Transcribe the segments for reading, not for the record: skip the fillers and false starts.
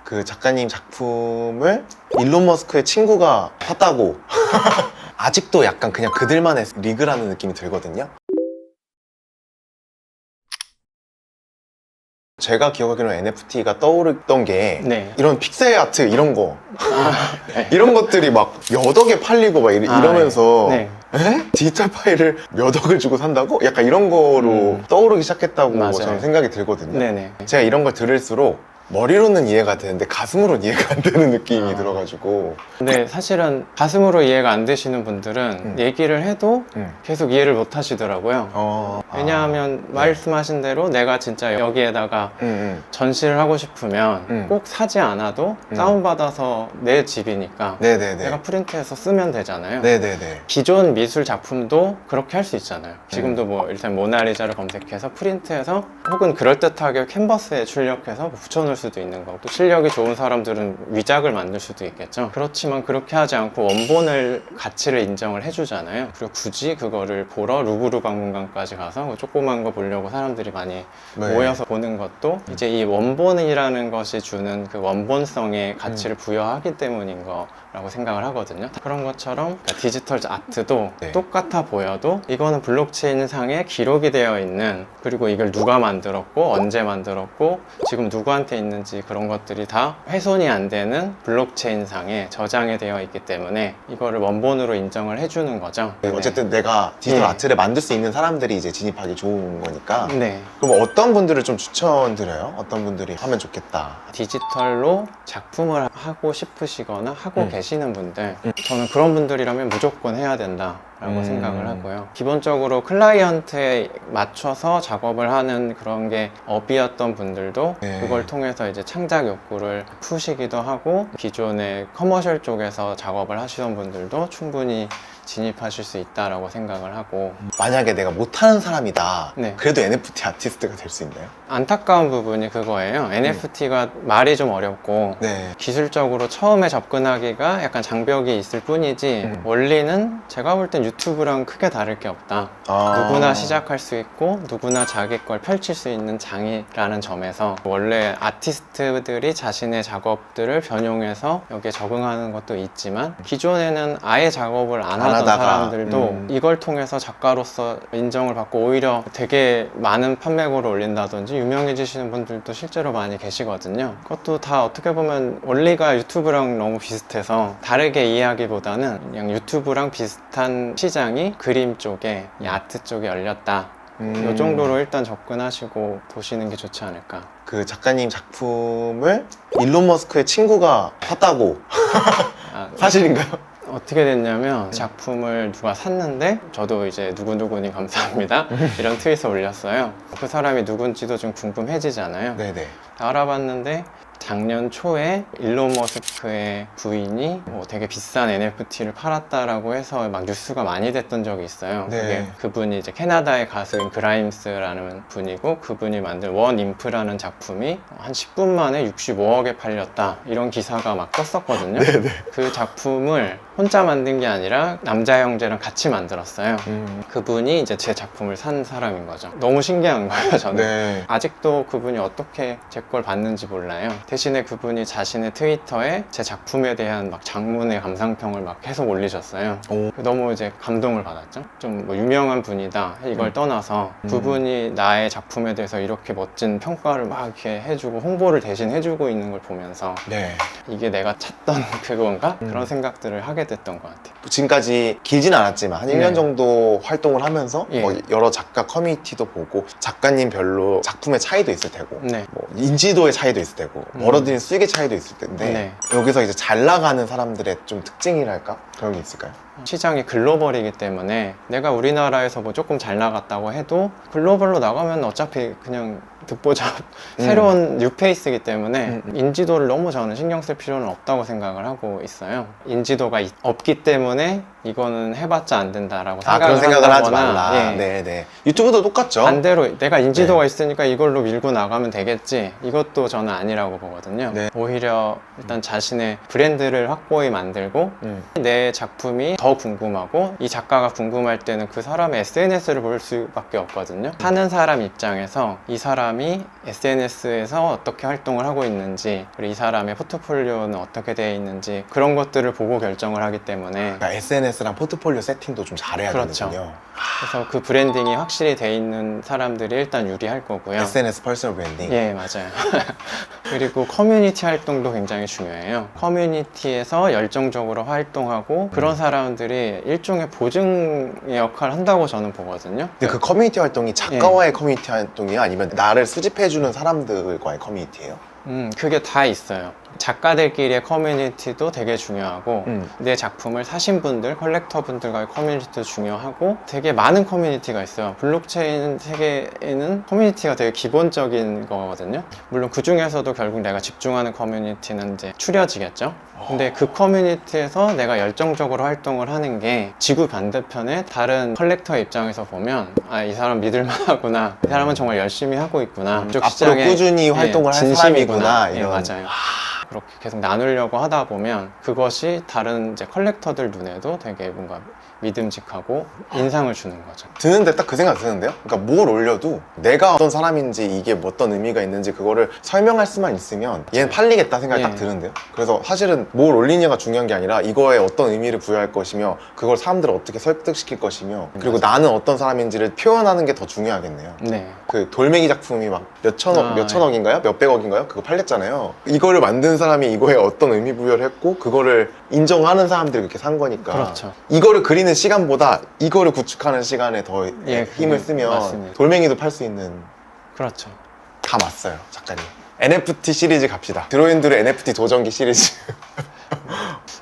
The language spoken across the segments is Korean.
그 작가님 작품을 일론 머스크의 친구가 샀다고 아직도 약간 그냥 그들만의 리그라는 느낌이 들거든요. 제가 기억하기로는 NFT가 떠오르던 게 네. 이런 픽셀 아트 이런 거 네. 이런 것들이 막 몇 억에 팔리고 막 이러면서 네. 에? 디지털 파일을 몇 억을 주고 산다고? 약간 이런 거로 떠오르기 시작했다고 맞아요. 저는 생각이 들거든요. 네네. 제가 이런 걸 들을수록 머리로는 이해가 되는데 가슴으로는 이해가 안 되는 느낌이 들어가지고. 근데 사실은 가슴으로 이해가 안 되시는 분들은 얘기를 해도 계속 이해를 못 하시더라고요. 왜냐하면 말씀하신 대로 내가 진짜 여기에다가 전시를 하고 싶으면 꼭 사지 않아도 다운받아서 내 집이니까 네네네. 내가 프린트해서 쓰면 되잖아요. 네네네. 기존 미술 작품도 그렇게 할 수 있잖아요. 지금도 뭐 일단 모나리자를 검색해서 프린트해서 혹은 그럴듯하게 캔버스에 출력해서 붙여놓을 수도 있는 거고, 또 실력이 좋은 사람들은 위작을 만들 수도 있겠죠. 그렇지만 그렇게 하지 않고 원본을 가치를 인정을 해주잖아요. 그리고 굳이 그거를 보러 루브르 박물관까지 가서 그 조그만 거 보려고 사람들이 많이 네. 모여서 보는 것도 이제 이 원본이라는 것이 주는 그 원본성의 가치를 부여하기 때문인 거라고 생각을 하거든요. 그런 것처럼 디지털 아트도 네. 똑같아 보여도 이거는 블록체인 상에 기록이 되어 있는, 그리고 이걸 누가 만들었고 언제 만들었고 지금 누구한테 있는지 그런 것들이 다 훼손이 안 되는 블록체인 상에 저장이 되어 있기 때문에 이거를 원본으로 인정을 해주는 거죠. 어쨌든 내가 디지털 네. 아트를 만들 수 있는 사람들이 이제 진입하기 좋은 거니까. 네. 그럼 어떤 분들을 좀 추천드려요? 어떤 분들이 하면 좋겠다. 디지털로 작품을 하고 싶으시거나 하고 계시는 분들, 저는 그런 분들이라면 무조건 해야 된다 라고 생각을 하고요. 기본적으로 클라이언트에 맞춰서 작업을 하는 그런 게 업이었던 분들도 네. 그걸 통해서 이제 창작 욕구를 푸시기도 하고, 기존의 커머셜 쪽에서 작업을 하시던 분들도 충분히 진입하실 수 있다라고 생각을 하고, 만약에 내가 못하는 사람이다. 네. 그래도 NFT 아티스트가 될 수 있나요? 안타까운 부분이 그거예요. NFT가 말이 좀 어렵고 네. 기술적으로 처음에 접근하기가 약간 장벽이 있을 뿐이지 원리는 제가 볼 땐 유튜브랑 크게 다를 게 없다. 누구나 시작할 수 있고 누구나 자기 걸 펼칠 수 있는 장이라는 점에서, 원래 아티스트들이 자신의 작업들을 변용해서 여기에 적응하는 것도 있지만 기존에는 아예 작업을 안 하던 하다가, 사람들도 이걸 통해서 작가로서 인정을 받고 오히려 되게 많은 판매고를 올린다든지 유명해지시는 분들도 실제로 많이 계시거든요. 그것도 다 어떻게 보면 원리가 유튜브랑 너무 비슷해서 다르게 이해하기보다는 그냥 유튜브랑 비슷한 시장이 그림 쪽에, 이 아트 쪽에 열렸다, 이 정도로 일단 접근하시고 보시는 게 좋지 않을까. 그 작가님 작품을 일론 머스크의 친구가 샀다고. 사실인가요? 어떻게 됐냐면 작품을 누가 샀는데 저도 이제 누구누구니 감사합니다 이런 트윗을 올렸어요. 그 사람이 누군지도 좀 궁금해지잖아요. 네네. 알아봤는데 작년 초에 일론 머스크의 부인이 뭐 되게 비싼 NFT를 팔았다라고 해서 막 뉴스가 많이 됐던 적이 있어요. 네. 그게 그분이 이제 캐나다의 가수인 그라임스라는 분이고, 그분이 만든 원 인프라는 작품이 한 10분 만에 65억에 팔렸다, 이런 기사가 막 떴었거든요. 네네. 그 작품을 혼자 만든 게 아니라 남자 형제랑 같이 만들었어요. 그분이 이제 제 작품을 산 사람인 거죠. 너무 신기한 거예요, 저는. 네. 아직도 그분이 어떻게 제 걸 봤는지 몰라요. 대신에 그분이 자신의 트위터에 제 작품에 대한 막 장문의 감상평을 막 계속 올리셨어요. 오. 너무 이제 감동을 받았죠. 좀 뭐 유명한 분이다 이걸 떠나서 그분이 나의 작품에 대해서 이렇게 멋진 평가를 막 이렇게 해주고 홍보를 대신 해주고 있는 걸 보면서 네. 이게 내가 찾던 그건가? 그런 생각들을 하게 됐던 것 같아요. 지금까지 길진 않았지만 한 1년 네. 정도 활동을 하면서 예. 뭐 여러 작가 커뮤니티도 보고, 작가님별로 작품의 차이도 있을 테고, 네. 뭐 인지도의 차이도 있을 테고, 벌어들인 수익의 차이도 있을 텐데, 네. 여기서 이제 잘 나가는 사람들의 좀 특징이랄까? 그런 게 있을까요? 시장이 글로벌이기 때문에 내가 우리나라에서 뭐 조금 잘 나갔다고 해도 글로벌로 나가면 어차피 그냥 듣보잡 새로운 뉴페이스이기 때문에 인지도를 너무 저는 신경 쓸 필요는 없다고 생각을 하고 있어요. 인지도가 없기 때문에 이거는 해봤자 안 된다라고 그런 생각을 하지 한다거나, 말라. 예. 네네. 유튜브도 똑같죠? 반대로 내가 인지도가 있으니까 이걸로 밀고 나가면 되겠지, 이것도 저는 아니라고 보거든요. 네. 오히려 일단 자신의 브랜드를 확고히 만들고 내 작품이 더 궁금하고 이 작가가 궁금할 때는 그 사람의 SNS를 볼 수밖에 없거든요. 사는 사람 입장에서 이 사람이 사람이 SNS에서 어떻게 활동을 하고 있는지, 그리고 이 사람의 포트폴리오는 어떻게 되어 있는지, 그런 것들을 보고 결정을 하기 때문에. 그러니까 SNS랑 포트폴리오 세팅도 좀 잘해야 그렇죠. 되는군요. 그래서 그 브랜딩이 확실히 돼 있는 사람들이 일단 유리할 거고요. SNS 퍼스널 브랜딩. 예, 맞아요. 그리고 커뮤니티 활동도 굉장히 중요해요. 커뮤니티에서 열정적으로 활동하고 그런 사람들이 일종의 보증의 역할을 한다고 저는 보거든요. 근데 그 커뮤니티 활동이 작가와의 커뮤니티 활동이에요? 아니면 나를 수집해주는 사람들과의 커뮤니티예요? 그게 다 있어요. 작가들끼리의 커뮤니티도 되게 중요하고 내 작품을 사신 분들, 컬렉터 분들과의 커뮤니티도 중요하고 되게 많은 커뮤니티가 있어요. 블록체인 세계에는 커뮤니티가 되게 기본적인 거거든요. 물론 그 중에서도 결국 내가 집중하는 커뮤니티는 이제 추려지겠죠. 근데 그 커뮤니티에서 내가 열정적으로 활동을 하는 게 지구 반대편에 다른 컬렉터의 입장에서 보면 아, 이 사람 믿을만하구나, 이 사람은 정말 열심히 하고 있구나, 이쪽 앞으로 시장에, 꾸준히 활동을 할 진심이구나. 사람이구나, 예, 이런. 맞아요. 그렇게 계속 나누려고 하다 보면 그것이 다른 이제 컬렉터들 눈에도 되게 뭔가 믿음직하고 인상을 주는 거죠. 드는데 딱 그 생각 드는데요? 그러니까 뭘 올려도 내가 어떤 사람인지 이게 뭐 어떤 의미가 있는지 그거를 설명할 수만 있으면 얘는 팔리겠다 생각이 예. 딱 드는데요? 그래서 사실은 뭘 올리냐가 중요한 게 아니라 이거에 어떤 의미를 부여할 것이며 그걸 사람들을 어떻게 설득시킬 것이며 그리고 나는 어떤 사람인지를 표현하는 게 더 중요하겠네요. 네. 그 돌멩이 작품이 막 몇천억, 아, 몇천억인가요? 몇백억인가요? 그거 팔렸잖아요. 이거를 만든 사람이 이거에 어떤 의미 부여를 했고 그거를 인정하는 사람들이 그렇게 산 거니까 그렇죠. 이거를 그리는 시간보다 이거를 구축하는 시간에 더 예, 힘을 쓰면 맞습니다. 돌멩이도 팔 수 있는. 그렇죠. 다 맞어요, 작가님. NFT 시리즈 갑시다. 드로잉드루 NFT 도전기 시리즈.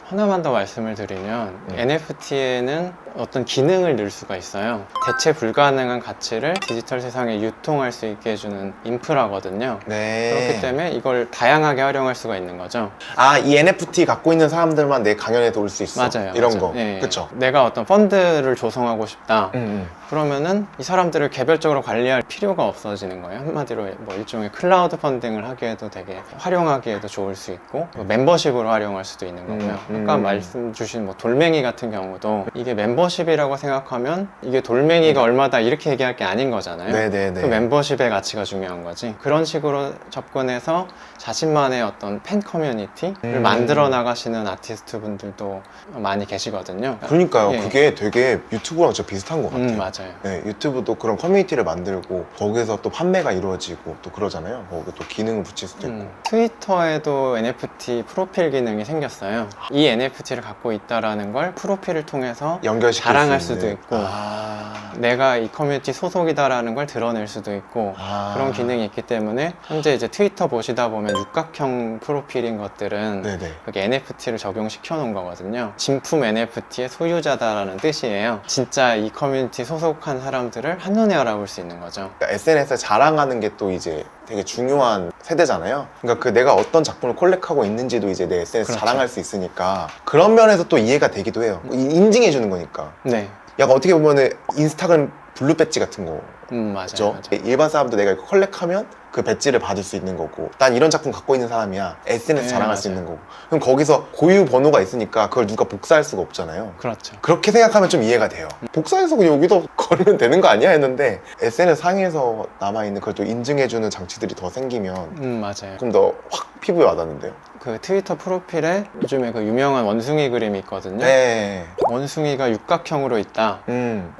하나만 더 말씀을 드리면 NFT에는 어떤 기능을 넣을 수가 있어요. 대체 불가능한 가치를 디지털 세상에 유통할 수 있게 해주는 인프라거든요. 네. 그렇기 때문에 이걸 다양하게 활용할 수가 있는 거죠. 아, 이 NFT 갖고 있는 사람들만 내 강연에도 올 수 있어. 맞아요. 이런 맞아요. 거. 예. 그쵸? 내가 어떤 펀드를 조성하고 싶다. 음. 그러면은 이 사람들을 개별적으로 관리할 필요가 없어지는 거예요. 한마디로 뭐 일종의 클라우드 펀딩을 하기에도 되게 활용하기에도 좋을 수 있고 뭐 멤버십으로 활용할 수도 있는 거고요. 아까 말씀 주신 뭐 돌멩이 같은 경우도 이게 멤버십이라고 생각하면 이게 돌멩이가 얼마다 이렇게 얘기할 게 아닌 거잖아요. 네네네. 그 멤버십의 가치가 중요한 거지. 그런 식으로 접근해서 자신만의 어떤 팬 커뮤니티를 만들어 나가시는 아티스트 분들도 많이 계시거든요. 그러니까요. 예. 그게 되게 유튜브랑 진짜 비슷한 것 같아요. 맞아요. 네, 유튜브도 그런 커뮤니티를 만들고 거기서 또 판매가 이루어지고 또 그러잖아요. 거기 또 기능을 붙일 수도 있고. 트위터에도 NFT 프로필 기능이 생겼어요. 이 NFT를 갖고 있다라는 걸 프로필을 통해서 연결시킬 자랑할 수 있는. 수도 있고 내가 이 커뮤니티 소속이다라는 걸 드러낼 수도 있고 그런 기능이 있기 때문에 현재 이제 트위터 보시다 보면 육각형 프로필인 것들은 네네. 그게 NFT를 적용시켜 놓은 거거든요. 진품 NFT의 소유자다라는 뜻이에요. 진짜 이 커뮤니티 소속한 사람들을 한눈에 알아볼 수 있는 거죠. 그러니까 SNS에 자랑하는 게 또 이제 되게 중요한 세대잖아요. 그러니까 그 내가 어떤 작품을 콜렉하고 있는지도 이제 내 SNS 그렇죠. 자랑할 수 있으니까 그런 면에서 또 이해가 되기도 해요. 인증해 주는 거니까. 네. 약간 어떻게 보면은 인스타그램 블루 배지 같은 거. 맞아요. 그죠? 맞아요. 일반 사람도 내가 이거 컬렉하면 그 배지를 받을 수 있는 거고 난 이런 작품 갖고 있는 사람이야. SNS 네, 자랑할 수 맞아요. 있는 거고 그럼 거기서 고유 번호가 있으니까 그걸 누가 복사할 수가 없잖아요. 그렇죠. 그렇게 생각하면 좀 이해가 돼요. 복사해서 그냥 여기다 걸면 되는 거 아니야 했는데 SNS 상에서 남아있는 그걸 또 인증해주는 장치들이 더 생기면 맞아요. 조금 더 확 피부에 와닿는데요. 그 트위터 프로필에 요즘에 그 유명한 원숭이 그림이 있거든요. 네. 원숭이가 육각형으로 있다.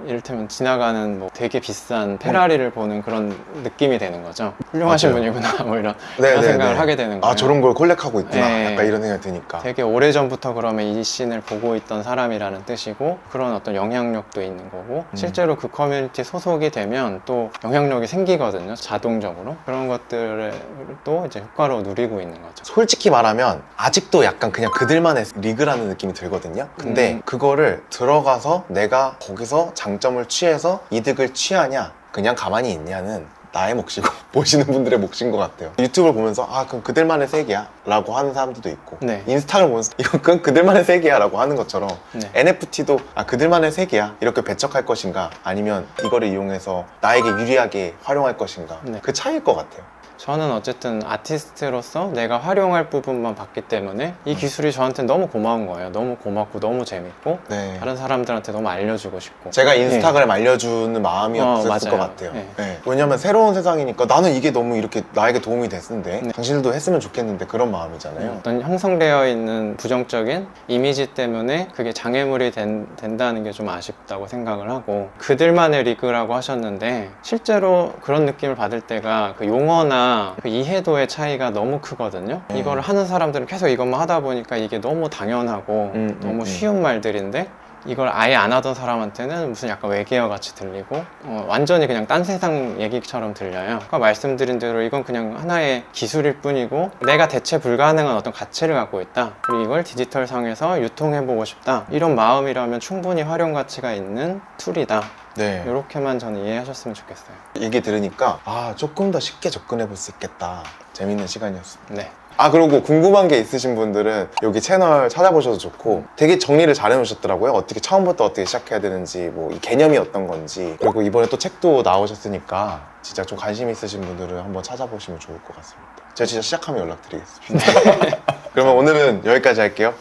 이를테면 지나가는 뭐 되게 비싼 페라리를 보는 그런 느낌이 되는 거죠. 훌륭하신 맞아요. 분이구나 뭐 이런 네, 네, 생각을 네. 하게 되는 거예요. 아 저런 걸 콜렉하고 있구나. 네. 약간 이런 생각이 드니까. 되게 오래전부터 그러면 이 씬을 보고 있던 사람이라는 뜻이고 그런 어떤 영향력도 있는 거고 실제로 그 커뮤니티 소속이 되면 또 영향력이 생기거든요. 자동적으로. 그런 것들을 또 이제 효과로 누리고 있는 거죠. 솔직히 말하면 아직도 약간 그냥 그들만의 리그라는 느낌이 들거든요. 근데 그거를 들어가서 내가 거기서 장점을 취해서 이득을 취하냐 그냥 가만히 있냐는 나의 몫이고 보시는 분들의 몫인 것 같아요. 유튜브를 보면서 아 그럼 그들만의 세계야 라고 하는 사람들도 있고 네. 인스타를 보면서 이건 그건 그들만의 세계야 라고 하는 것처럼 네. NFT도 아 그들만의 세계야 이렇게 배척할 것인가 아니면 이거를 이용해서 나에게 유리하게 활용할 것인가 네. 그 차이일 것 같아요. 저는 어쨌든 아티스트로서 내가 활용할 부분만 봤기 때문에 이 기술이 저한테 너무 고마운 거예요. 너무 고맙고 너무 재밌고 네. 다른 사람들한테 너무 알려주고 싶고. 제가 인스타그램 알려주는 마음이었을 맞아요. 것 같아요. 네. 네. 왜냐면 새로운 세상이니까 나는 이게 너무 이렇게 나에게 도움이 됐는데 네. 당신들도 했으면 좋겠는데 그런 마음이잖아요. 어떤 형성되어 있는 부정적인 이미지 때문에 그게 장애물이 된다는 게 좀 아쉽다고 생각을 하고, 그들만의 리그라고 하셨는데 실제로 그런 느낌을 받을 때가 그 용어나 그 이해도의 차이가 너무 크거든요. 이거를 하는 사람들은 계속 이것만 하다 보니까 이게 너무 당연하고 너무 쉬운 말들인데 이걸 아예 안 하던 사람한테는 무슨 약간 외계어 같이 들리고 완전히 그냥 딴 세상 얘기처럼 들려요. 아까 말씀드린 대로 이건 그냥 하나의 기술일 뿐이고 내가 대체 불가능한 어떤 가치를 갖고 있다, 그리고 이걸 디지털 상에서 유통해보고 싶다, 이런 마음이라면 충분히 활용 가치가 있는 툴이다. 네. 이렇게만 저는 이해하셨으면 좋겠어요. 얘기 들으니까 조금 더 쉽게 접근해 볼 수 있겠다. 재밌는 시간이었습니다. 네. 그리고 궁금한 게 있으신 분들은 여기 채널 찾아보셔도 좋고, 되게 정리를 잘 해놓으셨더라고요. 어떻게 처음부터 어떻게 시작해야 되는지, 뭐 이 개념이 어떤 건지. 그리고 이번에 또 책도 나오셨으니까 진짜 좀 관심 있으신 분들은 한번 찾아보시면 좋을 것 같습니다. 제가 진짜 시작하면 연락드리겠습니다. 그러면 오늘은 여기까지 할게요.